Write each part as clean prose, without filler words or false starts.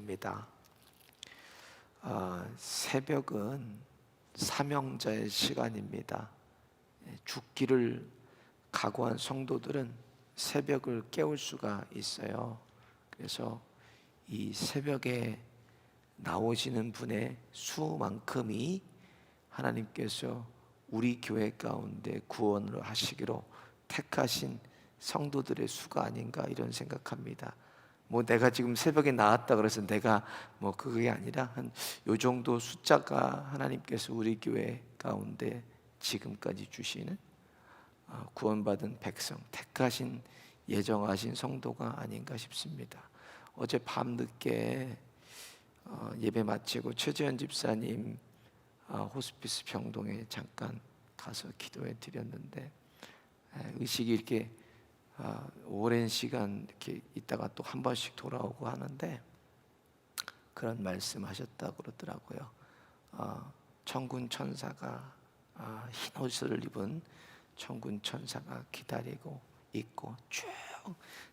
주십니다. 새벽은 사명자의 시간입니다. 죽기를 각오한 성도들은 새벽을 깨울 수가 있어요. 그래서 이 새벽에 나오시는 분의 수만큼이 하나님께서 우리 교회 가운데 구원을 하시기로 택하신 성도들의 수가 아닌가 이런 생각합니다. 내가 지금 새벽에 나왔다 그래서 내가 그게 아니라 한 요 정도 숫자가 하나님께서 우리 교회 가운데 지금까지 주시는 구원받은 백성, 택하신 예정하신 성도가 아닌가 싶습니다. 어제 밤늦게 예배 마치고 최재현 집사님 호스피스 병동에 잠깐 가서 기도해 드렸는데, 의식이 이렇게 오랜 시간 이렇게 있다가 또 한 번씩 돌아오고 하는데 그런 말씀하셨다고 그러더라고요. 천군 천사가 흰 옷을 입은 천군 천사가 기다리고 있고 쭉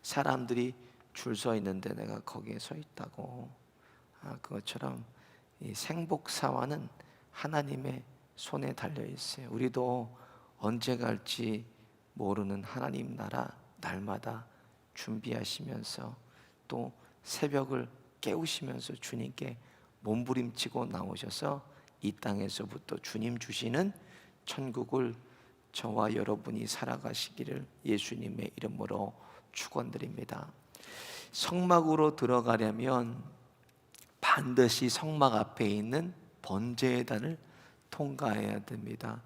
사람들이 줄 서 있는데 내가 거기에 서 있다고. 그것처럼 이 생복사화는 하나님의 손에 달려 있어요. 우리도 언제 갈지 모르는 하나님 나라 날마다 준비하시면서 또 새벽을 깨우시면서 주님께 몸부림치고 나오셔서 이 땅에서부터 주님 주시는 천국을 저와 여러분이 살아가시기를 예수님의 이름으로 축원드립니다. 성막으로 들어가려면 반드시 성막 앞에 있는 번제단을 통과해야 됩니다.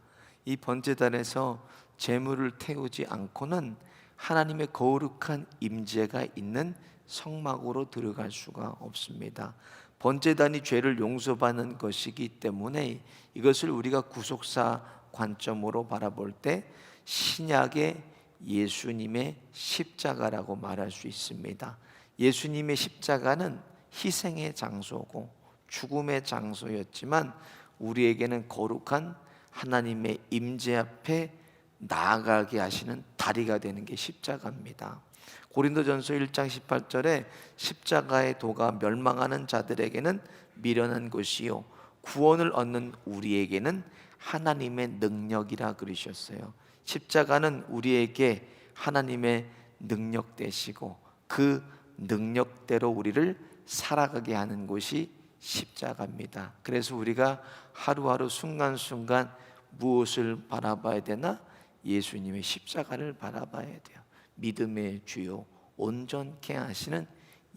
이 번제단에서 제물을 태우지 않고는 하나님의 거룩한 임재가 있는 성막으로 들어갈 수가 없습니다. 번제단이 죄를 용서받는 것이기 때문에 이것을 우리가 구속사 관점으로 바라볼 때 신약의 예수님의 십자가라고 말할 수 있습니다. 예수님의 십자가는 희생의 장소고 죽음의 장소였지만 우리에게는 거룩한 하나님의 임재 앞에 나아가게 하시는 다리가 되는 게 십자가입니다. 고린도전서 1장 18절에 십자가의 도가 멸망하는 자들에게는 미련한 것이요 구원을 얻는 우리에게는 하나님의 능력이라 그러셨어요. 십자가는 우리에게 하나님의 능력 되시고 그 능력대로 우리를 살아가게 하는 곳이 십자가입니다. 그래서 우리가 하루하루 순간순간 무엇을 바라봐야 되나? 예수님의 십자가를 바라봐야 돼요. 믿음의 주요 온전케 하시는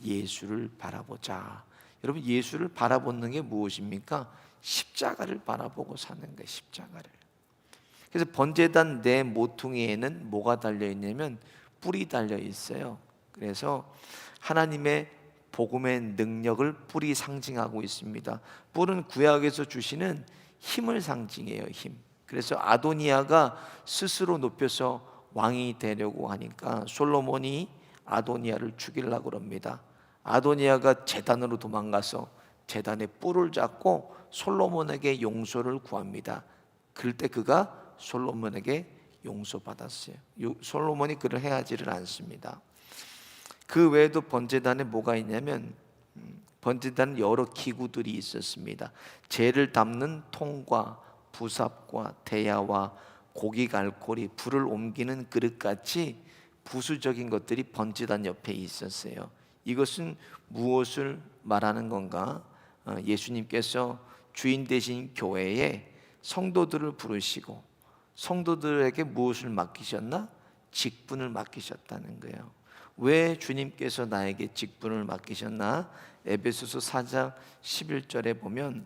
예수를 바라보자. 여러분, 예수를 바라보는 게 무엇입니까? 십자가를 바라보고 사는 거예요. 십자가를. 그래서 번제단 내 모퉁이에는 뭐가 달려있냐면 뿔이 달려있어요. 그래서 하나님의 복음의 능력을 뿔이 상징하고 있습니다. 뿔은 구약에서 주시는 힘을 상징해요. 힘. 그래서 아도니아가 스스로 높여서 왕이 되려고 하니까 솔로몬이 아도니아를 죽이려고 합니다. 아도니아가 제단으로 도망가서 제단에 뿔을 잡고 솔로몬에게 용서를 구합니다. 그럴 때 그가 솔로몬에게 용서받았어요. 솔로몬이 그를 해하지를 않습니다. 그 외에도 번제단에 뭐가 있냐면 번제단은 여러 기구들이 있었습니다. 재를 담는 통과 부삽과 대야와 고기 갈고리, 불을 옮기는 그릇같이 부수적인 것들이 번제단 옆에 있었어요. 이것은 무엇을 말하는 건가? 예수님께서 주인 되신 교회에 성도들을 부르시고 성도들에게 무엇을 맡기셨나? 직분을 맡기셨다는 거예요. 왜 주님께서 나에게 직분을 맡기셨나? 에베소서 4장 11절에 보면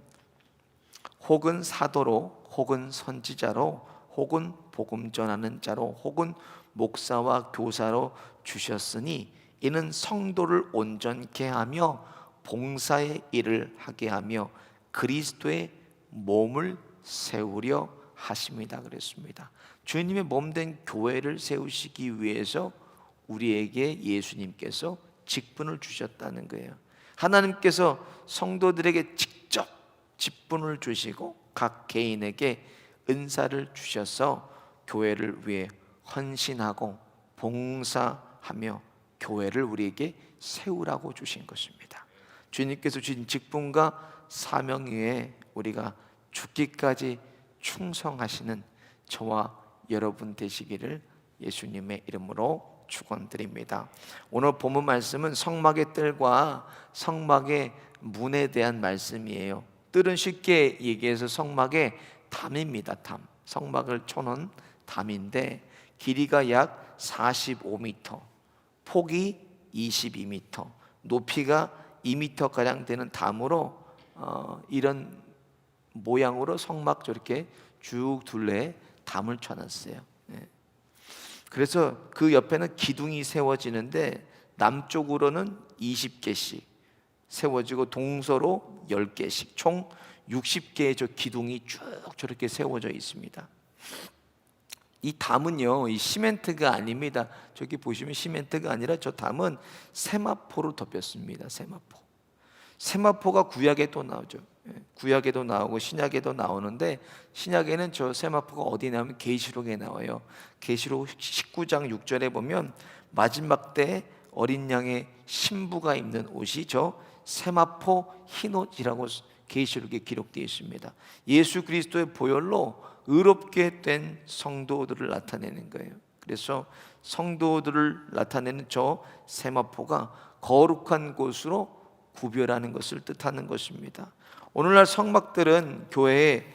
혹은 사도로 혹은 선지자로 혹은 복음 전하는 자로 혹은 목사와 교사로 주셨으니 이는 성도를 온전케 하며 봉사의 일을 하게 하며 그리스도의 몸을 세우려 하심이다 그랬습니다. 주님의 몸된 교회를 세우시기 위해서 우리에게 예수님께서 직분을 주셨다는 거예요. 하나님께서 성도들에게 직접 직분을 주시고 각 개인에게 은사를 주셔서 교회를 위해 헌신하고 봉사하며 교회를 우리에게 세우라고 주신 것입니다. 주님께서 주신 직분과 사명 위에 우리가 죽기까지 충성하시는 저와 여러분 되시기를 예수님의 이름으로 축원드립니다. 오늘 본문 말씀은 성막의 뜰과 성막의 문에 대한 말씀이에요. 뜰은 쉽게 얘기해서 성막의 담입니다. 담. 성막을 쳐놓은 담인데 길이가 약 45m, 폭이 22m, 높이가 2m가량 되는 담으로 이런 모양으로 성막 저렇게 쭉 둘레에 담을 쳐놨어요. 그래서 그 옆에는 기둥이 세워지는데 남쪽으로는 20개씩 세워지고 동서로 10개씩 총 60개의 저 기둥이 쭉 저렇게 세워져 있습니다. 이 담은요, 이 시멘트가 아닙니다. 저기 보시면 시멘트가 아니라 저 담은 세마포로 덮였습니다. 세마포가 구약에도 나오죠. 구약에도 나오고 신약에도 나오는데 신약에는 저 세마포가 어디 나오면 계시록에 나와요. 계시록 19장 6절에 보면 마지막 때 어린 양의 신부가 입는 옷이 저 세마포 흰옷이라고 계시록에 기록되어 있습니다. 예수 그리스도의 보혈로 의롭게 된 성도들을 나타내는 거예요. 그래서 성도들을 나타내는 저 세마포가 거룩한 곳으로 구별하는 것을 뜻하는 것입니다. 오늘날 성막들은 교회의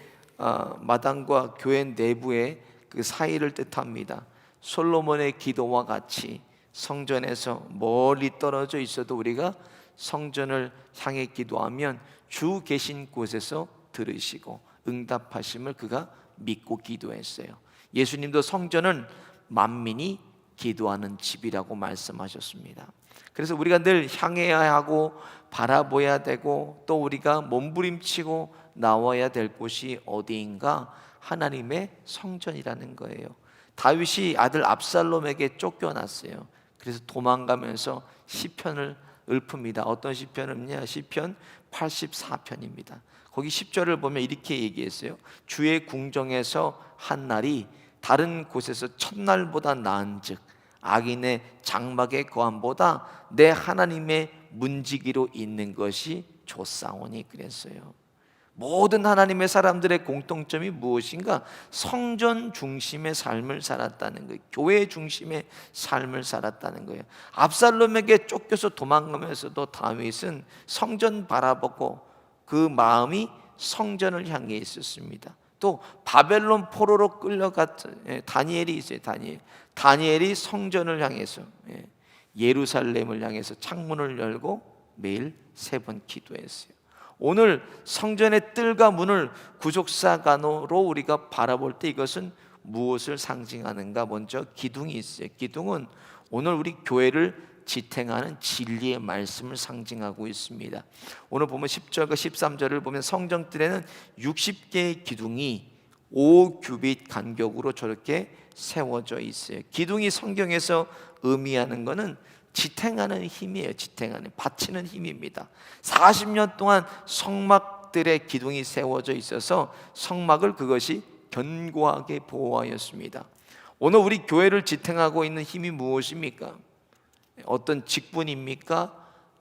마당과 교회 내부의 그 사이를 뜻합니다. 솔로몬의 기도와 같이 성전에서 멀리 떨어져 있어도 우리가 성전을 향해 기도하면 주 계신 곳에서 들으시고 응답하심을 그가 믿고 기도했어요. 예수님도 성전은 만민이 기도하는 집이라고 말씀하셨습니다. 그래서 우리가 늘 향해야 하고 바라보아야 되고 또 우리가 몸부림치고 나와야 될 곳이 어디인가? 하나님의 성전이라는 거예요. 다윗이 아들 압살롬에게 쫓겨났어요. 그래서 도망가면서 시편을 읊습니다. 어떤 시편은요? 시편 84편입니다. 거기 10절을 보면 이렇게 얘기했어요. 주의 궁정에서 한 날이 다른 곳에서 첫날보다 나은즉 악인의 장막의 거함보다 내 하나님의 문지기로 있는 것이 좋사오니 그랬어요. 모든 하나님의 사람들의 공통점이 무엇인가? 성전 중심의 삶을 살았다는 거예요. 교회 중심의 삶을 살았다는 거예요. 압살롬에게 쫓겨서 도망가면서도 다윗은 성전 바라보고 그 마음이 성전을 향해 있었습니다. 또 바벨론 포로로 끌려갔던 다니엘이 있어요. 다니엘이 성전을 향해서 예루살렘을 향해서 창문을 열고 매일 3번 기도했어요. 오늘 성전의 뜰과 문을 구속사관으로 우리가 바라볼 때 이것은 무엇을 상징하는가? 먼저 기둥이 있어요. 기둥은 오늘 우리 교회를 지탱하는 진리의 말씀을 상징하고 있습니다. 오늘 보면 10절과 13절을 보면 성전뜰에는 60개의 기둥이 5규빗 간격으로 저렇게 세워져 있어요. 기둥이 성경에서 의미하는 것은 지탱하는 힘이에요. 지탱하는, 받치는 힘입니다. 40년 동안 성막들의 기둥이 세워져 있어서 성막을 그것이 견고하게 보호하였습니다. 오늘 우리 교회를 지탱하고 있는 힘이 무엇입니까? 어떤 직분입니까?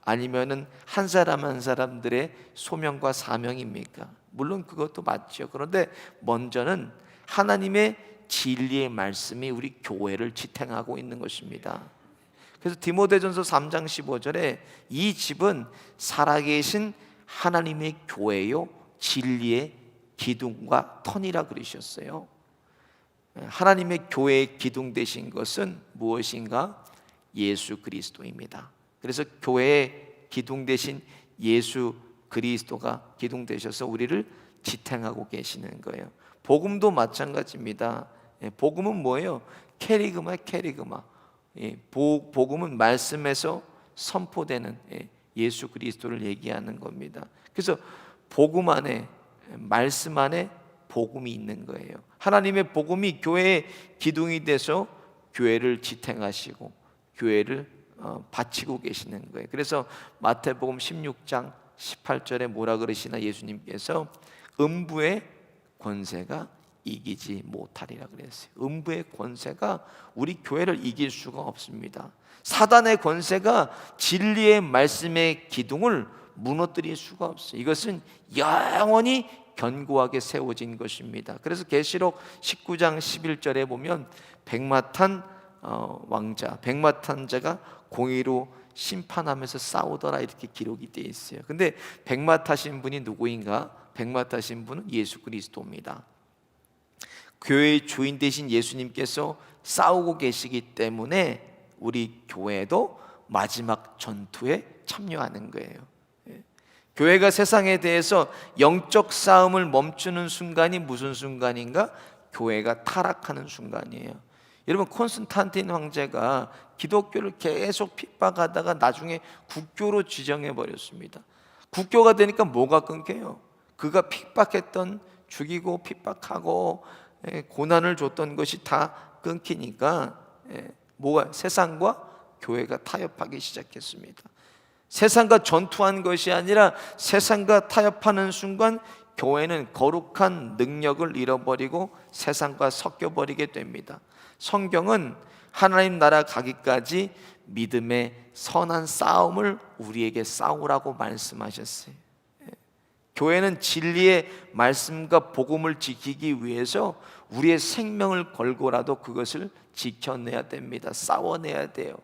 아니면은 한 사람 한 사람들의 소명과 사명입니까? 물론 그것도 맞죠. 그런데 먼저는 하나님의 진리의 말씀이 우리 교회를 지탱하고 있는 것입니다. 그래서 디모데전서 3장 15절에 이 집은 살아계신 하나님의 교회요 진리의 기둥과 터니라 그러셨어요. 하나님의 교회의 기둥 되신 것은 무엇인가? 예수 그리스도입니다. 그래서 교회의 기둥 되신 예수 그리스도가 기둥 되셔서 우리를 지탱하고 계시는 거예요. 복음도 마찬가지입니다. 복음은 뭐예요? 캐리그마. 복음은 말씀에서 선포되는 예수 그리스도를 얘기하는 겁니다. 그래서 복음 안에, 말씀 안에 복음이 있는 거예요. 하나님의 복음이 교회의 기둥이 돼서 교회를 지탱하시고 교회를 바치고 계시는 거예요. 그래서 마태복음 16장 18절에 뭐라 그러시나? 예수님께서 음부의 권세가 이기지 못하리라 그랬어요. 음부의 권세가 우리 교회를 이길 수가 없습니다. 사단의 권세가 진리의 말씀의 기둥을 무너뜨릴 수가 없어요. 이것은 영원히 견고하게 세워진 것입니다. 그래서 계시록 19장 11절에 보면 백마탄 왕자, 백마탄 자가 공의로 심판하면서 싸우더라 이렇게 기록이 되어 있어요. 근데 백마 타신 분이 누구인가? 백마 타신 분은 예수 그리스도입니다. 교회의 주인 되신 예수님께서 싸우고 계시기 때문에 우리 교회도 마지막 전투에 참여하는 거예요. 교회가 세상에 대해서 영적 싸움을 멈추는 순간이 무슨 순간인가? 교회가 타락하는 순간이에요. 여러분, 콘스탄틴 황제가 기독교를 계속 핍박하다가 나중에 국교로 지정해 버렸습니다. 국교가 되니까 뭐가 끊겨요? 그가 핍박했던, 죽이고 핍박하고 고난을 줬던 것이 다 끊기니까 뭐가 세상과 교회가 타협하기 시작했습니다. 세상과 전투한 것이 아니라 세상과 타협하는 순간 교회는 거룩한 능력을 잃어버리고 세상과 섞여버리게 됩니다. 성경은 하나님 나라 가기까지 믿음의 선한 싸움을 우리에게 싸우라고 말씀하셨어요. 교회는 진리의 말씀과 복음을 지키기 위해서 우리의 생명을 걸고라도 그것을 지켜내야 됩니다. 싸워내야 돼요.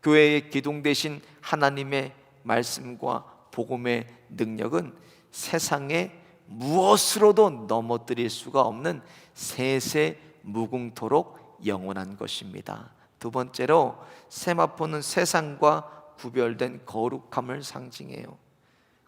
교회의 기둥 되신 하나님의 말씀과 복음의 능력은 세상에 무엇으로도 넘어뜨릴 수가 없는 세세 무궁토록 영원한 것입니다. 두 번째로 세마포는 세상과 구별된 거룩함을 상징해요.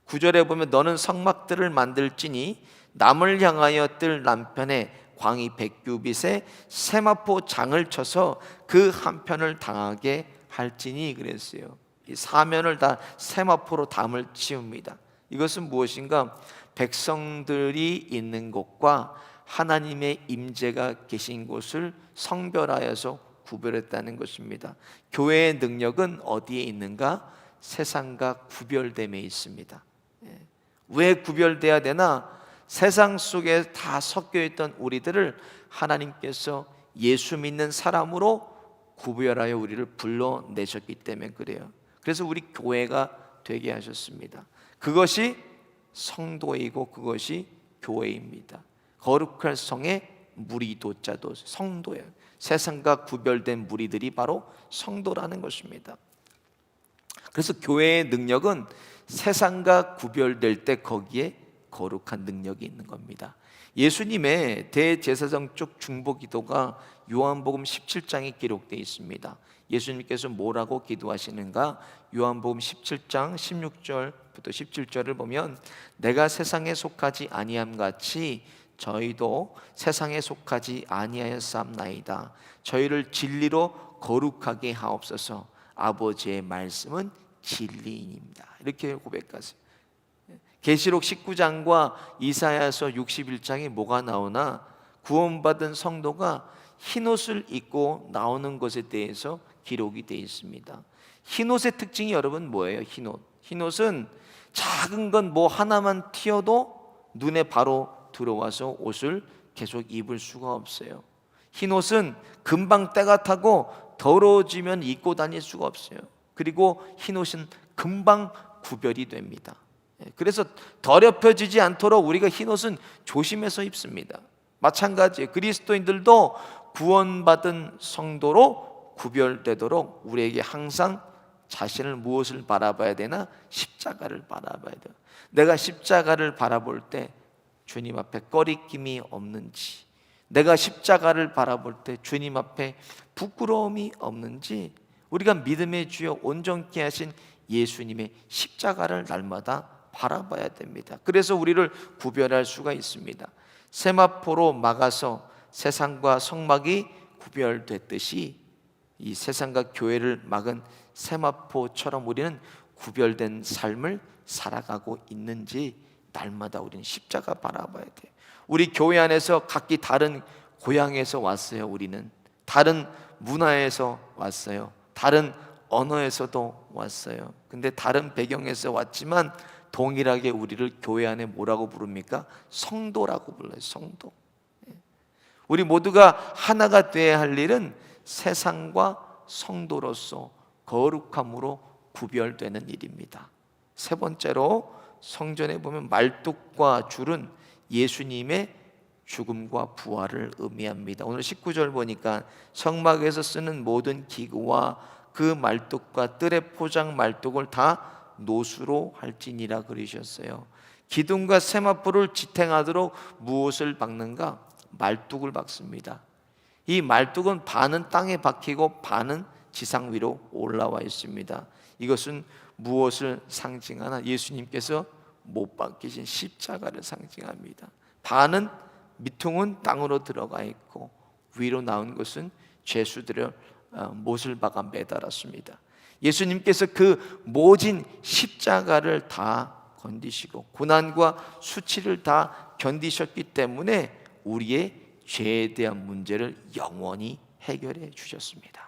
9절에 보면 너는 성막들을 만들지니 남을 향하여 뜰 남편의 광이 100규빗에 세마포 장을 쳐서 그 한편을 당하게 할지니 그랬어요. 이 사면을 다 세마포로 담을 치웁니다. 이것은 무엇인가? 백성들이 있는 곳과 하나님의 임재가 계신 곳을 성별하여서 구별했다는 것입니다. 교회의 능력은 어디에 있는가? 세상과 구별됨에 있습니다. 왜 구별돼야 되나? 세상 속에 다 섞여 있던 우리들을 하나님께서 예수 믿는 사람으로 구별하여 우리를 불러내셨기 때문에 그래요. 그래서 우리 교회가 되게 하셨습니다. 그것이 성도이고 그것이 교회입니다. 거룩할 성의 무리도자도 성도예요. 세상과 구별된 무리들이 바로 성도라는 것입니다. 그래서 교회의 능력은 세상과 구별될 때 거기에 거룩한 능력이 있는 겁니다. 예수님의 대제사장적 중보기도가 요한복음 17장에 기록되어 있습니다. 예수님께서 뭐라고 기도하시는가? 요한복음 17장 16절부터 17절을 보면 내가 세상에 속하지 아니함 같이 저희도 세상에 속하지 아니하였사옵나이다. 저희를 진리로 거룩하게 하옵소서. 아버지의 말씀은 진리입니다. 이렇게 고백하세요. 계시록 19장과 이사야서 61장에 뭐가 나오나? 구원받은 성도가 흰옷을 입고 나오는 것에 대해서 기록이 되어 있습니다. 흰옷의 특징이 여러분 뭐예요? 흰옷은 작은 건 뭐 하나만 튀어도 눈에 바로 들어와서 옷을 계속 입을 수가 없어요. 흰옷은 금방 때가 타고 더러워지면 입고 다닐 수가 없어요. 그리고 흰옷은 금방 구별이 됩니다. 그래서 더럽혀지지 않도록 우리가 흰옷은 조심해서 입습니다. 마찬가지예요. 그리스도인들도 구원받은 성도로 구별되도록 우리에게 항상 자신을 무엇을 바라봐야 되나? 십자가를 바라봐야 돼요. 내가 십자가를 바라볼 때 주님 앞에 꺼리낌이 없는지, 내가 십자가를 바라볼 때 주님 앞에 부끄러움이 없는지, 우리가 믿음의 주여 온전케 하신 예수님의 십자가를 날마다 바라봐야 됩니다. 그래서 우리를 구별할 수가 있습니다. 세마포로 막아서 세상과 성막이 구별됐듯이 이 세상과 교회를 막은 세마포처럼 우리는 구별된 삶을 살아가고 있는지 날마다 우리는 십자가 바라봐야 돼요. 우리 교회 안에서 각기 다른 고향에서 왔어요. 우리는 다른 문화에서 왔어요. 다른 언어에서도 왔어요. 근데 다른 배경에서 왔지만 동일하게 우리를 교회 안에 뭐라고 부릅니까? 성도라고 불러요. 성도. 우리 모두가 하나가 되어야 할 일은 세상과 성도로서 거룩함으로 구별되는 일입니다. 세 번째로 성전에 보면 말뚝과 줄은 예수님의 죽음과 부활을 의미합니다. 오늘 19절 보니까 성막에서 쓰는 모든 기구와 그 말뚝과 뜰의 포장 말뚝을 다 노수로 할지니라 그러셨어요. 기둥과 세마포를 지탱하도록 무엇을 박는가? 말뚝을 박습니다. 이 말뚝은 반은 땅에 박히고 반은 지상 위로 올라와 있습니다. 이것은 무엇을 상징하나? 예수님께서 못 박히신 십자가를 상징합니다. 반은 밑통은 땅으로 들어가 있고 위로 나온 것은 죄수들의 못을 박아 매달았습니다. 예수님께서 그 모진 십자가를 다 건디시고 고난과 수치를 다 견디셨기 때문에 우리의 죄에 대한 문제를 영원히 해결해 주셨습니다.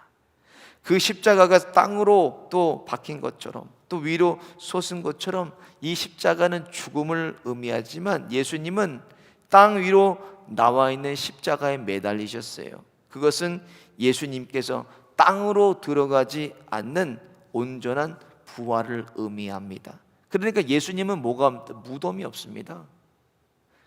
그 십자가가 땅으로 또 박힌 것처럼 또 위로 솟은 것처럼 이 십자가는 죽음을 의미하지만 예수님은 땅 위로 나와 있는 십자가에 매달리셨어요. 그것은 예수님께서 땅으로 들어가지 않는 온전한 부활을 의미합니다. 그러니까 예수님은 무덤이 없습니다.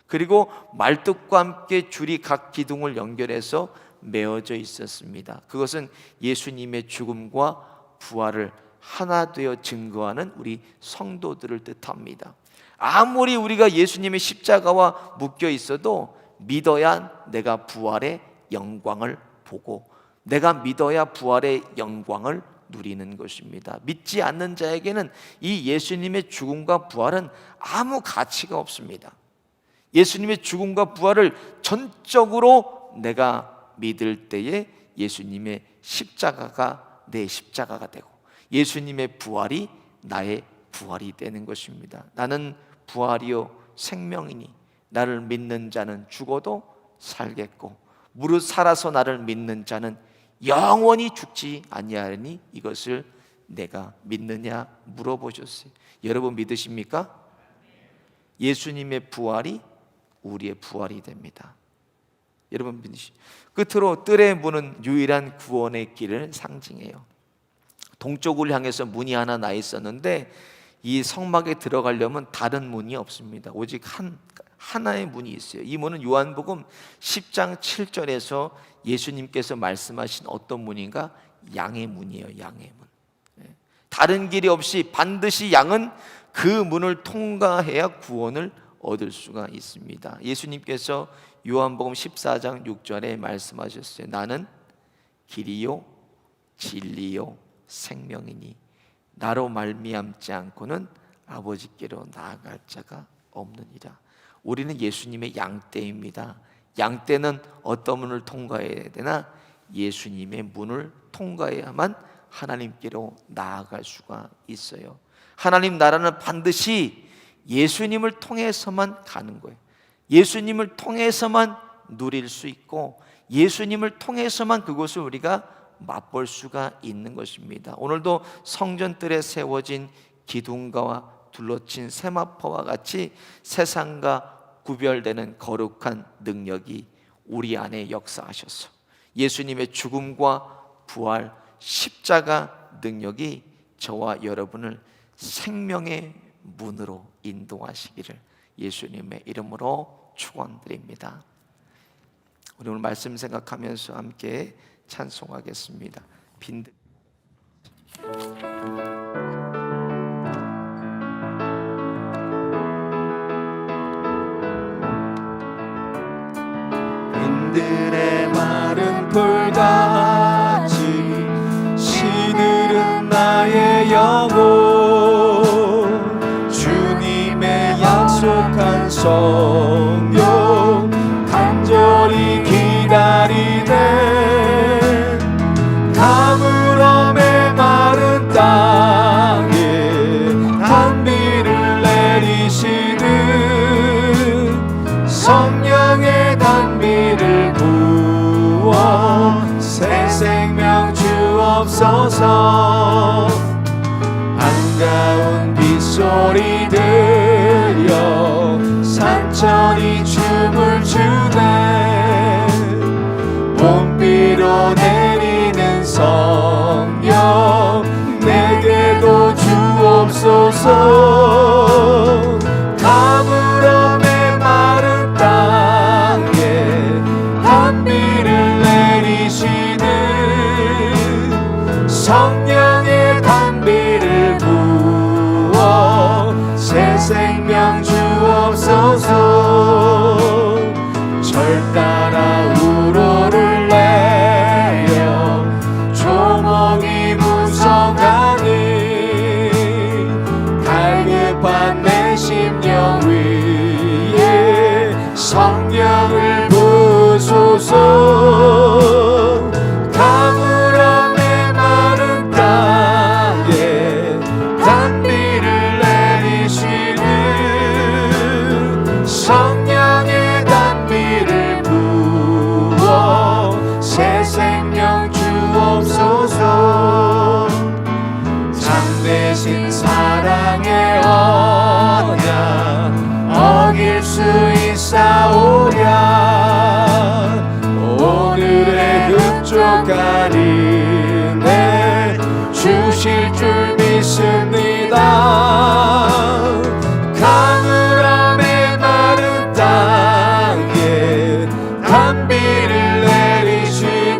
그리고 말뚝과 함께 줄이 각 기둥을 연결해서 메어져 있었습니다. 그것은 예수님의 죽음과 부활을 하나 되어 증거하는 우리 성도들을 뜻합니다. 아무리 우리가 예수님의 십자가와 묶여 있어도 믿어야 내가 부활의 영광을 보고 내가 믿어야 부활의 영광을 누리는 것입니다. 믿지 않는 자에게는 이 예수님의 죽음과 부활은 아무 가치가 없습니다. 예수님의 죽음과 부활을 전적으로 내가 믿을 때에 예수님의 십자가가 내 십자가가 되고 예수님의 부활이 나의 부활이 되는 것입니다. 나는 부활이요 생명이니 나를 믿는 자는 죽어도 살겠고 무릇 살아서 나를 믿는 자는 영원히 죽지 아니하리니 이것을 내가 믿느냐 물어보셨어요. 여러분 믿으십니까? 예수님의 부활이 우리의 부활이 됩니다. 여러분 믿으시죠? 끝으로 뜰의 문은 유일한 구원의 길을 상징해요. 동쪽을 향해서 문이 하나 나 있었는데 이 성막에 들어가려면 다른 문이 없습니다. 오직 하나의 문이 있어요. 이 문은 요한복음 10장 7절에서 예수님께서 말씀하신 어떤 문인가? 양의 문이에요. 양의 문. 다른 길이 없이 반드시 양은 그 문을 통과해야 구원을 얻을 수가 있습니다. 예수님께서 요한복음 14장 6절에 말씀하셨어요. 나는 길이요 진리요 생명이니 나로 말미암지 않고는 아버지께로 나아갈 자가 없느니라. 우리는 예수님의 양떼입니다. 양떼는 어떤 문을 통과해야 되나? 예수님의 문을 통과해야만 하나님께로 나아갈 수가 있어요. 하나님 나라는 반드시 예수님을 통해서만 가는 거예요. 예수님을 통해서만 누릴 수 있고 예수님을 통해서만 그것을 우리가 맛볼 수가 있는 것입니다. 오늘도 성전뜰에 세워진 기둥가와 둘러친 세마포와 같이 세상과 구별되는 거룩한 능력이 우리 안에 역사하셔서 예수님의 죽음과 부활 십자가 능력이 저와 여러분을 생명의 문으로 인도하시기를 예수님의 이름으로 축원드립니다. 우리 오늘 말씀 생각하면서 함께 찬송하겠습니다. 빈들의 마른 풀같이 시들은 나의 영혼 주님의 약속한 성령 간절히 기다리네 가물어 메마른 땅에 단비를 내리시듯 성령의 단비를 부어 새 생명 주옵소서 한가운 빗소리 들려 산천이 춤을 추네 봄비로 내리는 성령 내게도 주옵소서 생명 주옵소서. 절 따라 우로를 내어 조목이 무성하니 갈급한 내 심령 위에 성령을 부소서. 가물어 메마른 땅에 단비를 내리시는 성령의 단비를 부어 새 생명 주옵소서. 참되신 사랑의 언약 어길 수 있사오랴. 오늘의 흡족한 은혜 주실 줄 믿습니다. 가물어 메마른 땅에 단비를 내리시는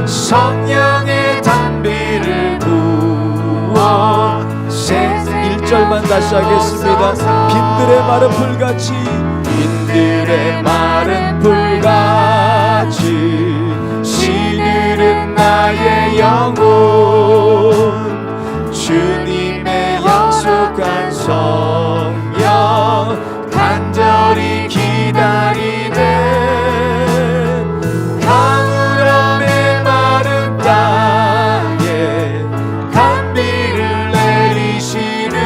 성령의 단비를 부어 1절만 다시 하겠습니다. 빈들의 마른 풀같이 빈들의 마른 풀같이 시들은 나의 영혼. 주님의 약속한 성령 간절히 기다리네. 가물어 메마른 땅에 단비를 내리시는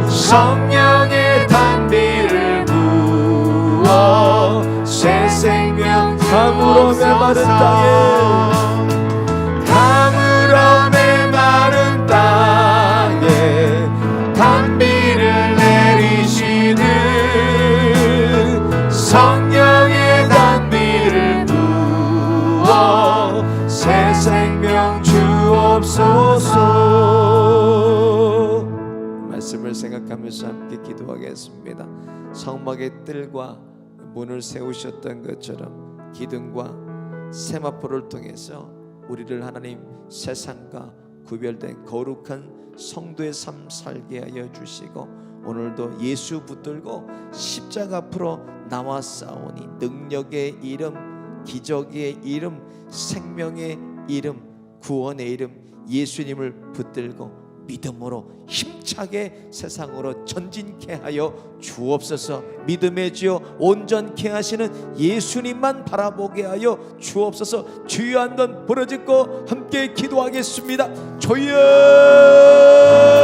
성령의 단비를 부어 새 생명 가물어 메마른 땅에 가물어 메마른 땅에 단비를 내리시는 성령의 단비를 부어 새 생명 주옵소서. 말씀을 생각하면서 함께 기도하겠습니다. 성막의 뜰과 문을 세우셨던 것처럼 기둥과 세마포를 통해서 우리를 하나님 세상과 구별된 거룩한 성도의 삶 살게 하여 주시고, 오늘도 예수 붙들고 십자가 앞으로 나와 싸우니 능력의 이름, 기적의 이름, 생명의 이름, 구원의 이름 예수님을 붙들고 믿음으로 힘차게 세상으로 전진케 하여 주옵소서. 믿음의 주여 온전케 하시는 예수님만 바라보게 하여 주옵소서. 주여 한번 부르짖고 함께 기도하겠습니다. 주여